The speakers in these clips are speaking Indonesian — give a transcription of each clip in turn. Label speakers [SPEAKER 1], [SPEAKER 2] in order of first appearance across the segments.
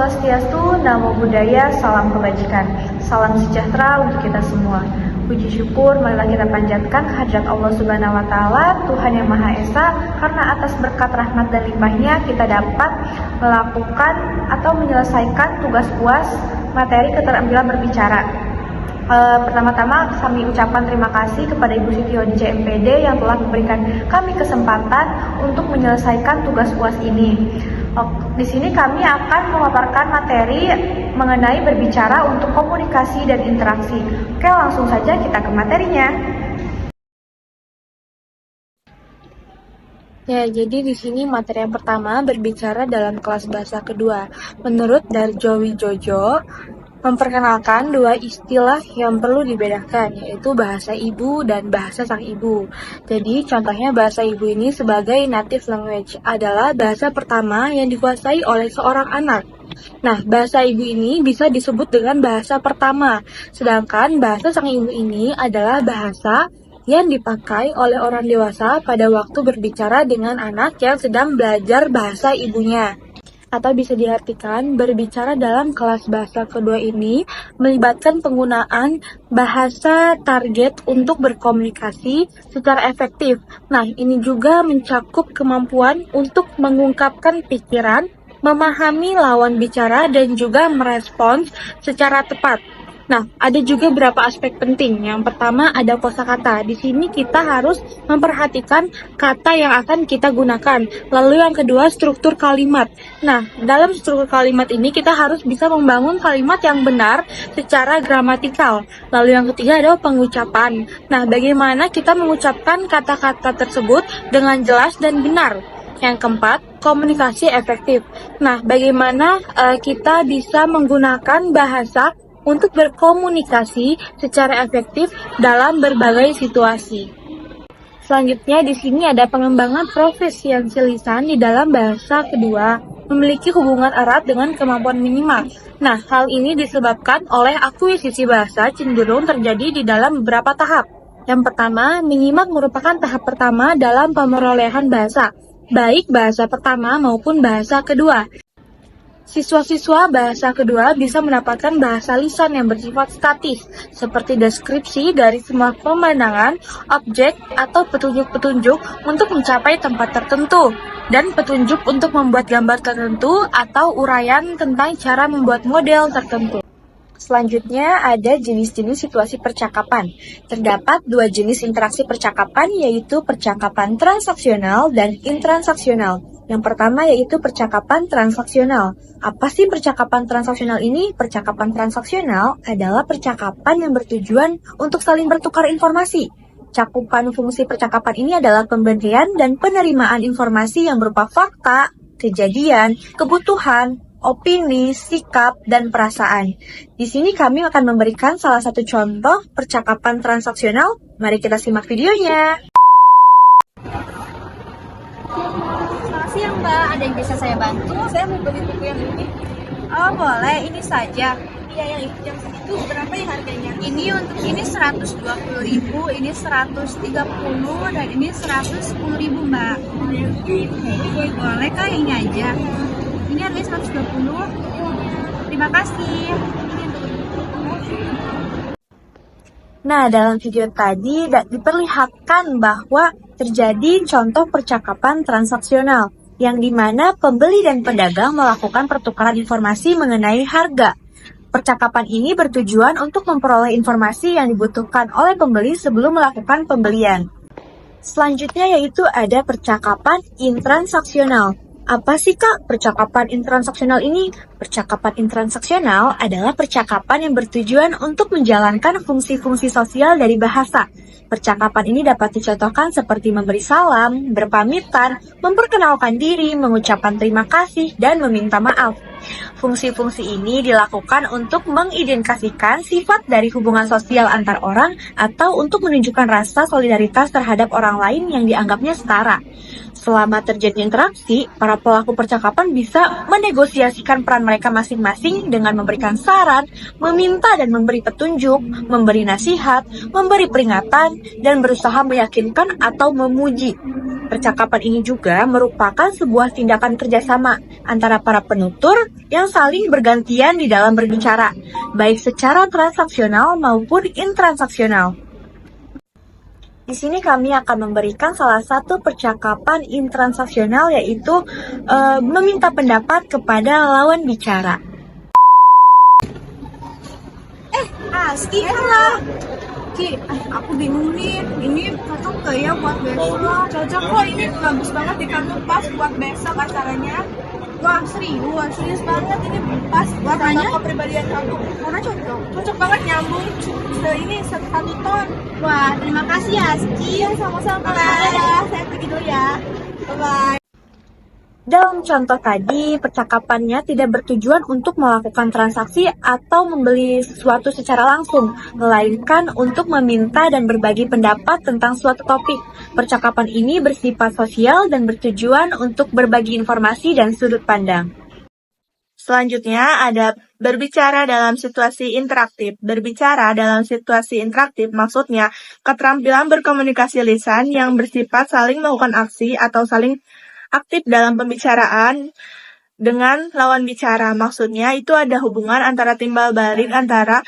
[SPEAKER 1] Swastiastu, Namo Buddhaya, salam kebajikan. Salam sejahtera untuk kita semua. Puji syukur marilah kita panjatkan kehadirat Allah Subhanahu wa taala, Tuhan yang Maha Esa, karena atas berkat rahmat dan limpahnya kita dapat melakukan atau menyelesaikan tugas UAS materi keterampilan berbicara. Pertama-tama kami ucapkan terima kasih kepada Ibu Siti Hodi CMPD yang telah memberikan kami kesempatan untuk menyelesaikan tugas UAS ini. Di sini kami akan memaparkan materi mengenai berbicara untuk komunikasi dan interaksi. Oke, langsung saja kita ke materinya.
[SPEAKER 2] Ya, jadi di sini materi yang pertama berbicara dalam kelas bahasa kedua. Menurut Darjo Wijojo, memperkenalkan dua istilah yang perlu dibedakan, yaitu bahasa ibu dan bahasa sang ibu. Jadi, contohnya bahasa ibu ini sebagai native language adalah bahasa pertama yang dikuasai oleh seorang anak. Nah, bahasa ibu ini bisa disebut dengan bahasa pertama, sedangkan bahasa sang ibu ini adalah bahasa yang dipakai oleh orang dewasa pada waktu berbicara dengan anak yang sedang belajar bahasa ibunya. Atau bisa diartikan, berbicara dalam kelas bahasa kedua ini melibatkan penggunaan bahasa target untuk berkomunikasi secara efektif. Nah, ini juga mencakup kemampuan untuk mengungkapkan pikiran, memahami lawan bicara, dan juga merespons secara tepat. Nah, ada juga beberapa aspek penting. Yang pertama ada kosakata. Di sini kita harus memperhatikan kata yang akan kita gunakan. Lalu yang kedua struktur kalimat. Nah, dalam struktur kalimat ini kita harus bisa membangun kalimat yang benar secara gramatikal. Lalu yang ketiga adalah pengucapan. Nah, bagaimana kita mengucapkan kata-kata tersebut dengan jelas dan benar. Yang keempat, komunikasi efektif. Nah, bagaimana kita bisa menggunakan bahasa untuk berkomunikasi secara efektif dalam berbagai situasi. Selanjutnya di sini ada pengembangan profesiensi lisan di dalam bahasa kedua, memiliki hubungan erat dengan kemampuan minimal. Nah, hal ini disebabkan oleh akuisisi bahasa cenderung terjadi di dalam beberapa tahap. Yang pertama, menyimak merupakan tahap pertama dalam pemerolehan bahasa, baik bahasa pertama maupun bahasa kedua. Siswa-siswa bahasa kedua bisa mendapatkan bahasa lisan yang bersifat statis, seperti deskripsi dari semua pemandangan, objek, atau petunjuk-petunjuk untuk mencapai tempat tertentu, dan petunjuk untuk membuat gambar tertentu atau uraian tentang cara membuat model tertentu. Selanjutnya ada jenis-jenis situasi percakapan. Terdapat dua jenis interaksi percakapan, yaitu percakapan transaksional dan intransaksional. Yang pertama yaitu percakapan transaksional. Apa sih percakapan transaksional ini? Percakapan transaksional adalah percakapan yang bertujuan untuk saling bertukar informasi. Cakupan fungsi percakapan ini adalah pemberian dan penerimaan informasi yang berupa fakta, kejadian, kebutuhan, opini, sikap, dan perasaan. Di sini kami akan memberikan salah satu contoh percakapan transaksional. Mari kita simak videonya.
[SPEAKER 3] Selamat siang Mbak, ada yang bisa saya bantu? Saya mau beli buku yang ini. Oh boleh, ini saja. Iya yang segitu berapa ya harganya? Ini untuk ini 120.000, ini 130 dan ini 110.000 Mbak. Boleh kah ini aja? Ini harganya 120. Terima kasih.
[SPEAKER 2] Nah, dalam video tadi diperlihatkan bahwa terjadi contoh percakapan transaksional, yang dimana pembeli dan pedagang melakukan pertukaran informasi mengenai harga. Percakapan ini bertujuan untuk memperoleh informasi yang dibutuhkan oleh pembeli sebelum melakukan pembelian. Selanjutnya yaitu ada percakapan intransaksional. Apa sih Kak percakapan intransaksional ini? Percakapan intransaksional adalah percakapan yang bertujuan untuk menjalankan fungsi-fungsi sosial dari bahasa. Percakapan ini dapat dicontohkan seperti memberi salam, berpamitan, memperkenalkan diri, mengucapkan terima kasih, dan meminta maaf. Fungsi-fungsi ini dilakukan untuk mengidentifikasikan sifat dari hubungan sosial antar orang atau untuk menunjukkan rasa solidaritas terhadap orang lain yang dianggapnya setara. Selama terjadi interaksi, para pelaku percakapan bisa menegosiasikan peran mereka masing-masing dengan memberikan saran, meminta dan memberi petunjuk, memberi nasihat, memberi peringatan, dan berusaha meyakinkan atau memuji. Percakapan ini juga merupakan sebuah tindakan kerjasama antara para penutur yang saling bergantian di dalam berbicara, baik secara transaksional maupun intransaksional. Di sini kami akan memberikan salah satu percakapan intransaksional, yaitu meminta pendapat kepada lawan bicara.
[SPEAKER 3] Asti lah. Ki, aku bingung nih, ini cocok gak ya buat besok? Cocok kok, ini bagus banget di kantor, pas buat besok acaranya. Wah, serius banget, ini pas buat kepribadian kamu. Karena cocok banget, nyambung ini satu ton. Wah, terima kasih ya Asti. Ya, sama-sama. Saya pergi dulu ya. Bye-bye.
[SPEAKER 2] Dalam contoh tadi, percakapannya tidak bertujuan untuk melakukan transaksi atau membeli sesuatu secara langsung, melainkan untuk meminta dan berbagi pendapat tentang suatu topik. Percakapan ini bersifat sosial dan bertujuan untuk berbagi informasi dan sudut pandang. Selanjutnya ada berbicara dalam situasi interaktif. Berbicara dalam situasi interaktif maksudnya keterampilan berkomunikasi lisan yang bersifat saling melakukan aksi atau saling aktif dalam pembicaraan dengan lawan bicara. Maksudnya itu ada hubungan antara timbal balik antara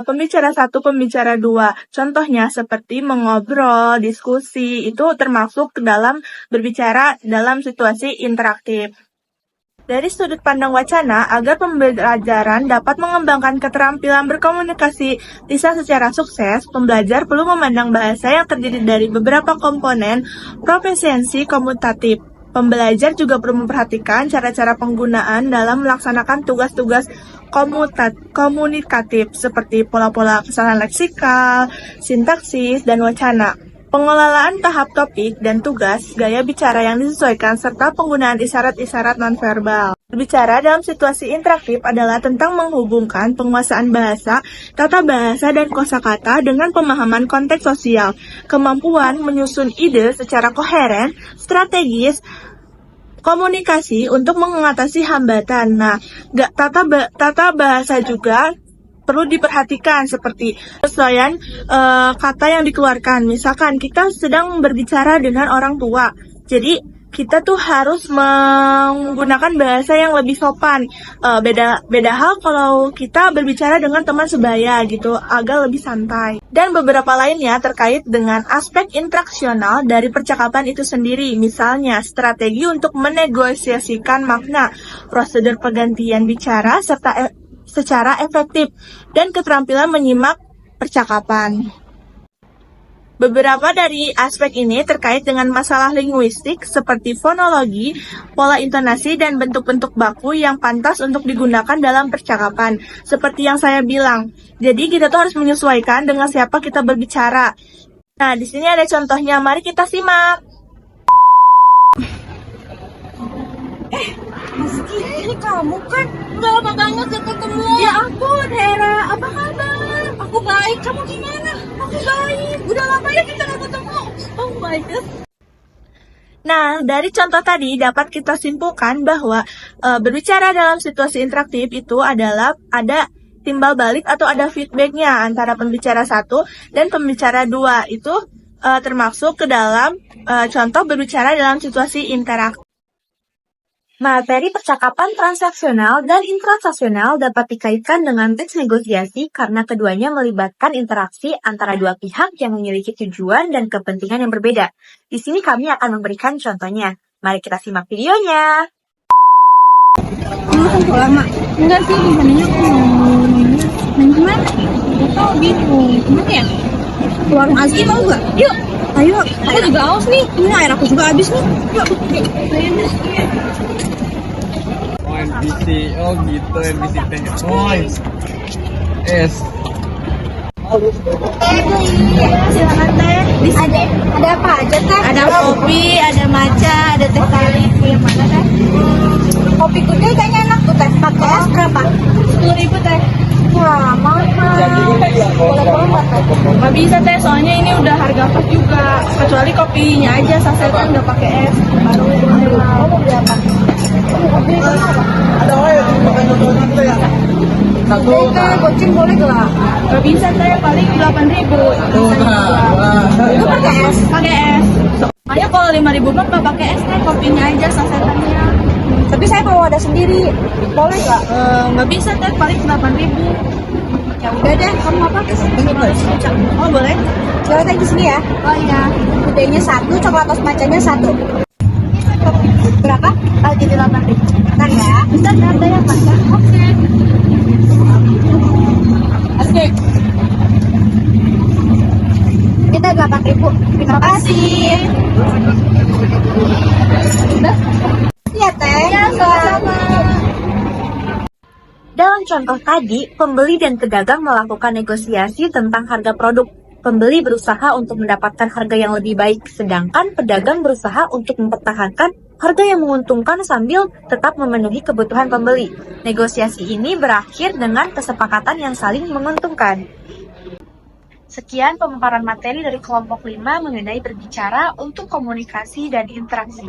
[SPEAKER 2] pembicara satu, pembicara dua. Contohnya seperti mengobrol, diskusi, itu termasuk ke dalam berbicara dalam situasi interaktif. Dari sudut pandang wacana, agar pembelajaran dapat mengembangkan keterampilan berkomunikasi lisan secara sukses, pembelajar perlu memandang bahasa yang terdiri dari beberapa komponen proficiency komutatif. Pembelajar juga perlu memperhatikan cara-cara penggunaan dalam melaksanakan tugas-tugas komunikatif seperti pola-pola kesalahan leksikal, sintaksis, dan wacana. Pengelolaan tahap topik dan tugas, gaya bicara yang disesuaikan, serta penggunaan isyarat-isyarat nonverbal. Berbicara dalam situasi interaktif adalah tentang menghubungkan penguasaan bahasa, tata bahasa, dan kosakata dengan pemahaman konteks sosial, kemampuan menyusun ide secara koheren, strategis, komunikasi untuk mengatasi hambatan. Nah, tata bahasa juga perlu diperhatikan seperti kesesuaian kata yang dikeluarkan. Misalkan kita sedang berbicara dengan orang tua, jadi kita tuh harus menggunakan bahasa yang lebih sopan. Beda hal kalau kita berbicara dengan teman sebaya gitu, agak lebih santai. Dan beberapa lainnya terkait dengan aspek interaksional dari percakapan itu sendiri. Misalnya strategi untuk menegosiasikan makna, prosedur pergantian bicara serta secara efektif, dan keterampilan menyimak percakapan. Beberapa dari aspek ini terkait dengan masalah linguistik seperti fonologi, pola intonasi, dan bentuk-bentuk baku yang pantas untuk digunakan dalam percakapan. Seperti yang saya bilang, jadi kita tuh harus menyesuaikan dengan siapa kita berbicara. Nah, di sini ada contohnya, mari kita simak.
[SPEAKER 3] Rizky, ini kamu kan? Udah lama banget gak ketemu. Ya ampun, Hera, apa kabar? Aku baik, kamu gimana? Aku baik, udah lama ya kita gak ketemu. Oh my god.
[SPEAKER 2] Nah, dari contoh tadi dapat kita simpulkan bahwa berbicara dalam situasi interaktif itu adalah ada timbal balik atau ada feedbacknya antara pembicara satu dan pembicara dua. Itu termasuk ke dalam contoh berbicara dalam situasi interaktif. Materi percakapan transaksional dan intransaksional dapat dikaitkan dengan teks negosiasi karena keduanya melibatkan interaksi antara dua pihak yang memiliki tujuan dan kepentingan yang berbeda. Di sini kami akan memberikan contohnya. Mari kita simak videonya.
[SPEAKER 3] Kamu kan lama? Enggak sih, rencananya aku mau main kemana? Aku bingung, kemana ya? Ke warung Azki mau gak? Yuk, ayo. Aku juga haus nih, ini air aku juga habis nih. Yuk.
[SPEAKER 4] NPC, oh gitu NPC teh. Oh, es.
[SPEAKER 3] Silakan teh. Ada apa aja teh? Ada kopi, ada matcha, ada teh tarik. Yang mana teh? Kopi gede kayaknya enak tuh teh. Pakai es berapa? 10.000 teh. Wah, mahal. Boleh banget teh.
[SPEAKER 1] Nggak bisa teh, soalnya ini udah harga pas juga. Kecuali kopinya aja, sasetan nggak pakai es. Baru
[SPEAKER 3] Mau beli apa?
[SPEAKER 4] Ada yang makan contohnya ya. Satu.
[SPEAKER 3] Goceng boleh gak?
[SPEAKER 1] nggak bisa teh, paling 8.000.
[SPEAKER 4] Nah,
[SPEAKER 3] Itu pakai es.
[SPEAKER 1] Pakai es.
[SPEAKER 3] Makanya kalau 5.000 mah nggak pakai es teh, kopinya aja sasetannya.
[SPEAKER 2] Tapi saya mau ada sendiri, boleh nggak?
[SPEAKER 3] Nggak bisa teh, paling 8.000. Ya udah deh, kamu apa? Oh boleh.
[SPEAKER 2] Coba di sini ya.
[SPEAKER 3] Oh iya.
[SPEAKER 2] Putihnya 1, coklat tos macanya 1. Berapa?
[SPEAKER 3] Jadi 8.000.
[SPEAKER 2] Bentar ya.
[SPEAKER 3] Bentar, ada yang baca. Oke.
[SPEAKER 2] Asik. Kita 8.000. Terima kasih. Iya teh.
[SPEAKER 3] Ya, sama-sama.
[SPEAKER 2] Dalam contoh tadi, pembeli dan pedagang melakukan negosiasi tentang harga produk. Pembeli berusaha untuk mendapatkan harga yang lebih baik, sedangkan pedagang berusaha untuk mempertahankan harga yang menguntungkan sambil tetap memenuhi kebutuhan pembeli. Negosiasi ini berakhir dengan kesepakatan yang saling menguntungkan. Sekian pemaparan materi dari kelompok 5 mengenai berbicara untuk komunikasi dan interaksi.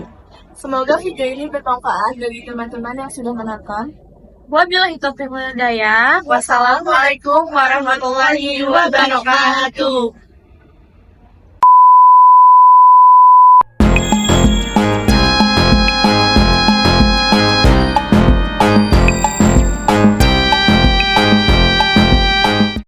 [SPEAKER 3] Semoga video ini bermanfaat bagi teman-teman yang sudah menonton.
[SPEAKER 2] Wabillahi taufiq wal hidayah.
[SPEAKER 3] Wassalamualaikum warahmatullahi wabarakatuh.